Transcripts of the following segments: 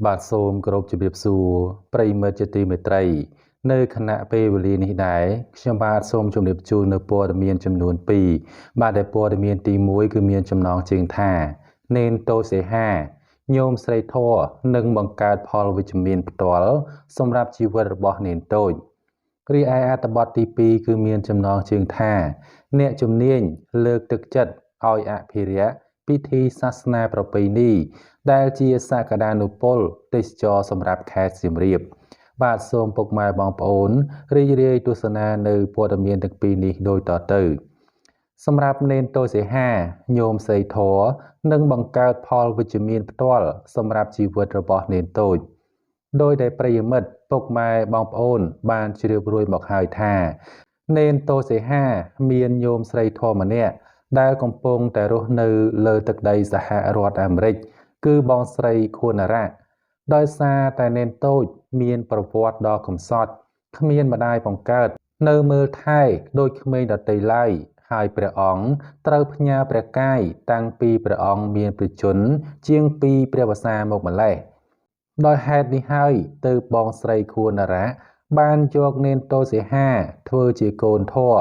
បាទសូមគោរពជម្រាបសួរប្រិយមិត្តជាទីមេត្រីនៅគណៈពេលវេលានេះដែរខ្ញុំបាទសូមជម្រាបជូននៅព័ត៌មានចំនួន2បាទដែលព័ត៌មានទី1គឺមានចំណងជើងថានេនតូសេហាញោមស្រីធរនឹងបង្កើតផលវិជ្ជមានផ្ទាល់សម្រាប់ជីវិតរបស់នេនតូចរីឯអត្ថបទទី2គឺមានចំណងជើងថាអ្នកជំនាញលើកទឹកចិត្តឲ្យអភិរក្សពិធីសាសនាប្រពៃណីដែលជាសក្តានុពលទេសចរសម្រាប់ខេត្តសៀមរាបបាទសូមពុកម៉ែបងប្អូនរីករាយទស្សនានៅព័ត៌មានទាំងពីរនេះដូចតទៅសម្រាប់នេនតូសេហាញោមស្រីធរនឹងបង្កើតផលវិជ្ជមានផ្ទាល់សម្រាប់ជីវិតរបស់នេនតូចដោយដែលប្រិយមិត្តពុកម៉ែបងប្អូនបានជ្រាបរួចមកហើយថានេនតូសេហាមានញោមស្រីធរម្នាក់ដែលកំពុងតែរស់នៅលើទឹកដីសហរដ្ឋអាមេរិកគឺបងស្រីខួនរ៉ាដោយសារតែនេនតូចមានប្រវត្តិដ៏កំសត់គ្មានម្ដាយបង្កើតនៅមើលថែដូចក្មេងដទៃឡើយហើយព្រះអង្គត្រូវផ្ញើព្រះកាយតាំងពីព្រះអង្គមានព្រះជន្មជាង2ព្រះវស្សាមកម្លេះដោយហេតុនេះហើយទើបបងស្រីខួនរ៉ាបានយកនេនតូសេហាធ្វើជាកូនធរ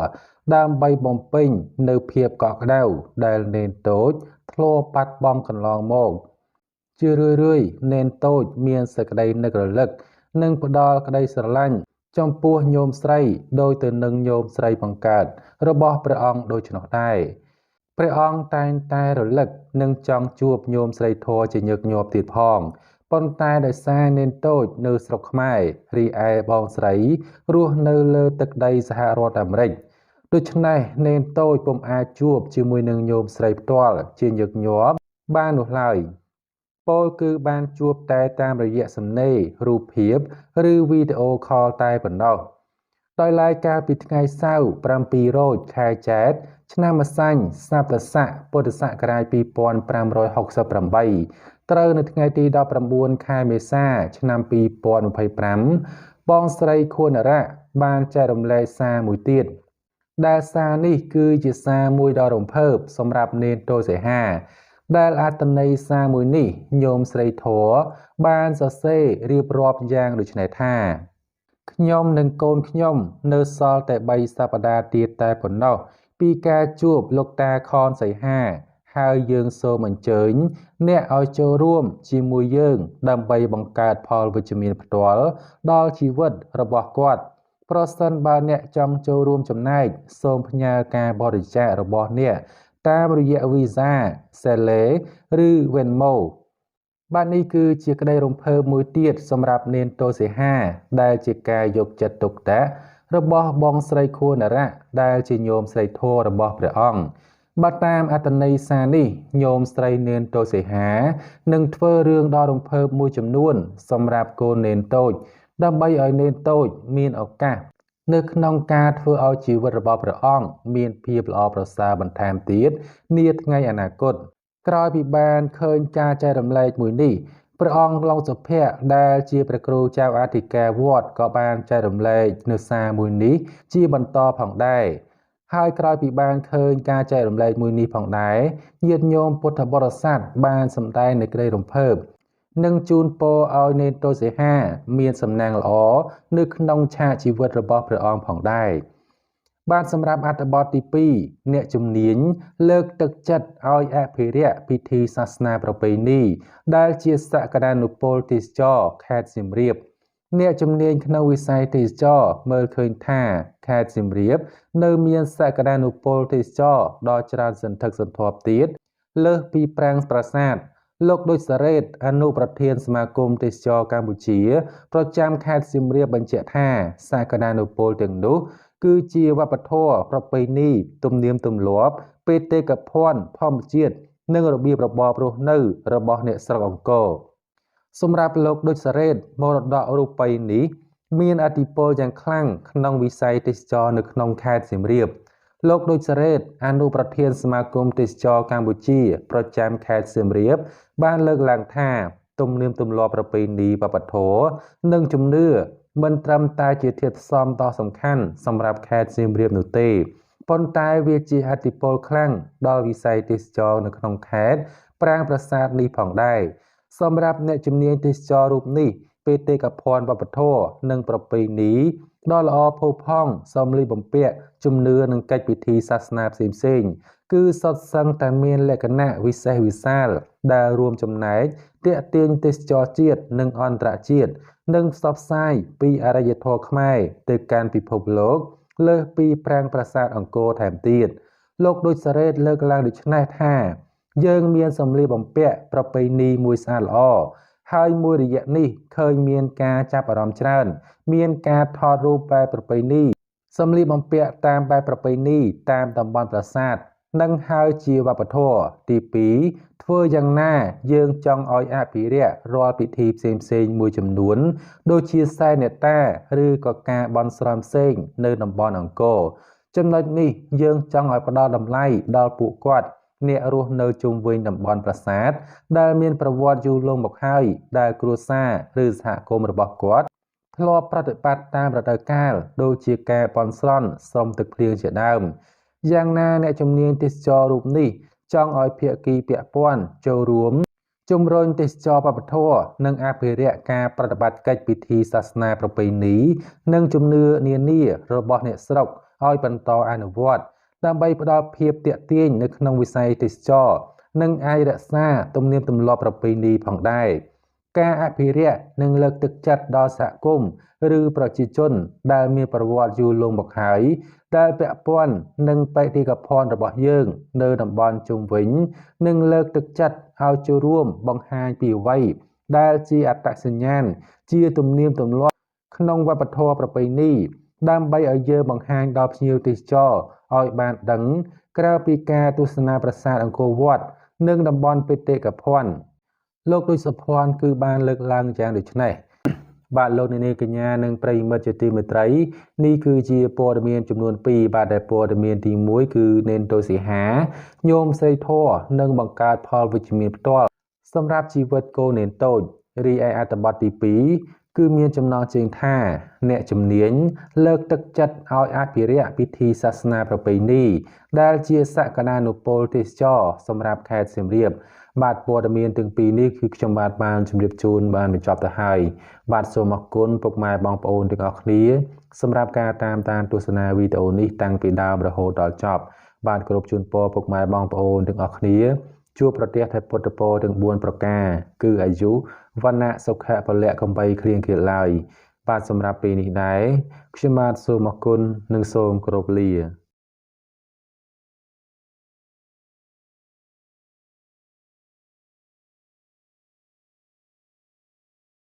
ដើម្បីបំពេញនៅភាពកក់ក្ដៅដែលនេនតូចធ្លាប់បាត់បង់កន្លងមកជារឿយៗនេនតូចមានសេចក្តីនឹករលឹកនិងផ្ដល់ក្តីស្រឡាញ់ចំពោះញោមស្រីដោយទៅនឹងញោមស្រីបង្កើតរបស់ព្រះអង្គដូច្នោះដែរព្រះអង្គតែងតែរលឹកនិងចង់ជួបញោមស្រីធរជាញឹកញាប់ទៀតផងប៉ុន្តែដោយសារនេនតូចនៅស្រុកខ្មែររីឯបងស្រីរស់នៅលើទឹកដីសហរដ្ឋអាមេរិកដូច្នេះនេនតូចពុំអាចជួបជាមួយនឹងញោមស្រីផ្ទាល់ជាញឹកញាប់បាននោះឡើយពោលគឺបានជួបតែតាមរយៈសំណេររូបភាពឬវីដេអូខលតែប៉ុណ្ណោះដោយឡែកកាលពីថ្ងៃសៅរ៍7រោចខែចែកឆ្នាំម្សាញ់សប្តស័កពុទ្ធសករាជ2568ត្រូវនៅថ្ងៃទី19ខែមេសាឆ្នាំ2025បងស្រីខួនរ៉ាបានចែករំលែកសារមួយទៀតដែលសារនេះគឺជាសារមួយដ៏រំភើបសម្រាប់នេនតូសេហាដែលអត្ថន័យសារមួយនេះញោមស្រីធរបានសរសេររៀបរាប់យ៉ាងដូចនេះថាខ្ញុំនិងកូនខ្ញុំនៅសល់តែ3សប្តាហ៍ទៀតតែប៉ុណ្ណោះពីការជួបលោកតាខនសីហាហើយយើងសូមអញ្ជើញអ្នកឲ្យចូលរួមជាមួយយើងដើម្បីបង្កើតផលវិជ្ជមានផ្ទាល់ដល់ជីវិតរបស់គាត់ប្រសិនបើអ្នកចង់ចូលរួមចំណែកសូមផ្ញើការបរិច្ចាគរបស់អ្នកតាមរយៈ Visa, Sele ឬ Venmo បាទនេះគឺជាក្តីរំភើបមួយទៀតសម្រាប់នេនតូសេហាដែលជាការយកចិត្តទុកដាក់របស់បងស្រីខួនរ៉ាដែលជាញោមស្រីធររបស់ព្រះអង្គបាទតាមអត្ថន័យសារនេះញោមស្រីនេនតូសេហានឹងធ្វើរឿងដ៏រំភើបមួយចំនួនសម្រាប់កូននេនតូចដើម្បីឲ្យនេនតូចមានឱកាសនៅក្នុងការធ្វើឲ្យជីវិតរបស់ព្រះអង្គមានភាពល្អប្រសើរបន្ថែមទៀតនាថ្ងៃអនាគតក្រោយពីបានឃើញការចែករំលែកមួយនេះព្រះអង្គឡុងសុភ័ក្រដែលជាព្រះគ្រូចៅអធិការវត្តក៏បានចែករំលែកនៅសារមួយនេះជាបន្តផងដែរហើយក្រោយពីបានឃើញការចែករំលែកមួយនេះផងដែរញាតិញោមពុទ្ធបរិស័ទបានសម្ដែងនូវក្តីរំភើបនិងជូនពរឲ្យនេនតូសេហាមានសំណាងល្អនៅក្នុងឆាកជីវិតរបស់ព្រះអង្គផងដែរបានសម្រាប់អត្ថបទទី2អ្នកជំនាញលើកទឹកចិត្តឲ្យអភិរក្សពិធីសាសនាប្រពៃណីដែលជាសក្តានុពលទេសចរខេត្តសៀមរាបអ្នកជំនាញក្នុងវិស័យទេសចរមើលឃើញថាខេត្តសៀមរាបនៅមានសក្តានុពលទេសចរដ៏ច្រើនសន្ធឹកសន្ធាប់ទៀតលើសពីប្រាង្គប្រាសាទលោកដូចសារ៉េតអនុប្រធានសមាគមទេសចរកម្ពុជាប្រចាំខេត្តសៀមរាបបញ្ជាក់ថាសក្តានុពលទាំងនោះគឺជាវប្បធម៌ប្រពៃណីទំនៀមទម្លាប់បេតិកភណ្ឌធម្មជាតិនិងរបៀបរបបរស់នៅរបស់អ្នកស្រុកអង្គរសម្រាប់លោកដូចសារ៉េតមរតករូបិយនេះមានឥទ្ធិពលយ៉ាងខ្លាំងក្នុងវិស័យទេសចរនៅក្នុងខេត្តសៀមរាបលោកដូចសារ៉េតអនុប្រធានសមាគមទេសចរកម្ពុជាប្រចាំខេត្តសៀមរាបបានលើកឡើងថាទំនៀមទម្លាប់ប្រពៃណីវប្បធម៌និងជំនឿមិនត្រឹមតែជាធាតុផ្សំដ៏សំខាន់សម្រាប់ខេត្តសៀមរាបនោះទេប៉ុន្តែវាជាឥទ្ធិពលខ្លាំងដល់វិស័យទេសចរនៅក្នុងខេត្តប្រាង្គប្រាសាទនេះផងដែរ សម្រាប់អ្នកជំនាញទេសចររូបនេះបេតិកភណ្ឌវប្បធម៌និងប្រពៃណីដ៏ល្អផូរផង់សម្លៀកបំពាក់ជំនឿនិងកិច្ចពិធីសាសនាផ្សេងៗគឺសុទ្ធសឹងតែមានលក្ខណៈវិសេសវិសាលដែលរួមចំណែកទាក់ទាញទេសចរជាតិនិងអន្តរជាតិនិងផ្សព្វផ្សាយពីអរិយធម៌ខ្មែរទៅកាន់ពិភពលោកលើសពីប្រាង្គប្រាសាទអង្គរថែមទៀតលោកដូចសារ៉េតលើកឡើងដូចនេះថាយើងមានសម្លៀកបំពាក់ប្រពៃណីមួយស្អាតល្អហើយមួយរយៈនេះឃើញមានការចាប់អារម្មណ៍ច្រើនមានការថតរូបបែបប្រពៃណីសម្លៀកបំពាក់តាមបែបប្រពៃណីតាមតំបន់ប្រាសាទនឹងហើយជាវប្បធម៌ទី2ធ្វើយ៉ាងណាយើងចង់ឲ្យអភិរក្សរាល់ពិធីផ្សេងៗមួយចំនួនដូចជាសែននេតាឬក៏ការបន់ស្រន់ផ្សេងនៅតំបន់អង្គរចំណុចនេះយើងចង់ឲ្យផ្ដល់តម្លៃដល់ពួកគាត់អ្នករស់នៅជុំវិញតំបន់ប្រាសាទដែលមានប្រវត្តិយូរលង់មកហើយដែលគ្រួសារឬសហគមន៍របស់គាត់ធ្លាប់ប្រតិបត្តិតាមរដូវកាលដូចជាការបន់ស្រន់ស្រោមទឹកភ្លៀងជាដើមយ៉ាងណាអ្នកជំនាញទេសចររូបនេះចង់ឲ្យភាគីពាក់ព័ន្ធចូលរួមជំរុញទេសចរវប្បធម៌និងអភិរក្សការប្រតិបត្តិកិច្ចពិធីសាសនាប្រពៃណីនិងជំនឿនានារបស់អ្នកស្រុកឲ្យបន្តអនុវត្តដើម្បីផ្ដល់ភាពទាក់ទាញនៅក្នុងវិស័យទេសចរនិងអាចរក្សាទំនៀមទម្លាប់ប្រពៃណីផងដែរការអភិរក្សនិងលើកទឹកចិត្តដល់សហគមន៍ឬប្រជាជនដែលមានប្រវត្តិយូរលង់មកហើយដែលពាក់ព័ន្ធនឹងបេតិកភណ្ឌរបស់យើងនៅតំបន់ជុំវិញនិងលើកទឹកចិត្តឲ្យចូលរួមបង្ហាញពីអ្វីដែលជាអត្តសញ្ញាណជាទំនៀមទម្លាប់ក្នុងវប្បធម៌ប្រពៃណីដើម្បីឲ្យយើងបង្ហាញដល់ភ្ញៀវទេសចរឲ្យបានដឹងក្រៅពីការទស្សនាប្រាសាទអង្គរវត្តនិងតំបន់បេតិកភណ្ឌលោកដូចសុភ័ណ្ឌគឺបានលើកឡើងយ៉ាងដូចនេះបាទលោកនាងកញ្ញានិងប្រិយមិត្តជាទីមេត្រីនេះគឺជាព័ត៌មានចំនួន2បាទដែលព័ត៌មានទី1គឺនេនតូសីហាញោមស្រីធរនិងបង្កើតផលវិជ្ជមានផ្ទាល់សម្រាប់ជីវិតកូននេនតូចរីឯអត្ថបទទី2គឺមានចំណងជើងថាអ្នកជំនាញលើកទឹកចិត្តឲ្យអភិរក្សពិធីសាសនាប្រពៃណីដែលជាសក្តានុពលទេសចរសម្រាប់ខេត្តសៀមរាបបាទព័ត៌មានទាំងពីរនេះគឺខ្ញុំបាទបានជម្រាបជូនបានបញ្ចប់ទៅហើយបាទសូមអរគុណពុកម៉ែបងប្អូនទាំងអស់គ្នាសម្រាប់ការតាមដានទស្សនាវីដេអូនេះតាំងពីដើមរហូតដល់ចប់បាទគោរពជូនពរពុកម៉ែបងប្អូនទាំងអស់គ្នាជួបប្រទះតែពុទ្ធពរទាំង4ប្រការគឺអាយុវណ្ណៈសុខៈពលៈកំបីគ្រៀងគ្រៀតឡើយបាទសម្រាប់ពេលនេះដែរខ្ញុំបាទសូមអរគុណនិងសូមគោរពលា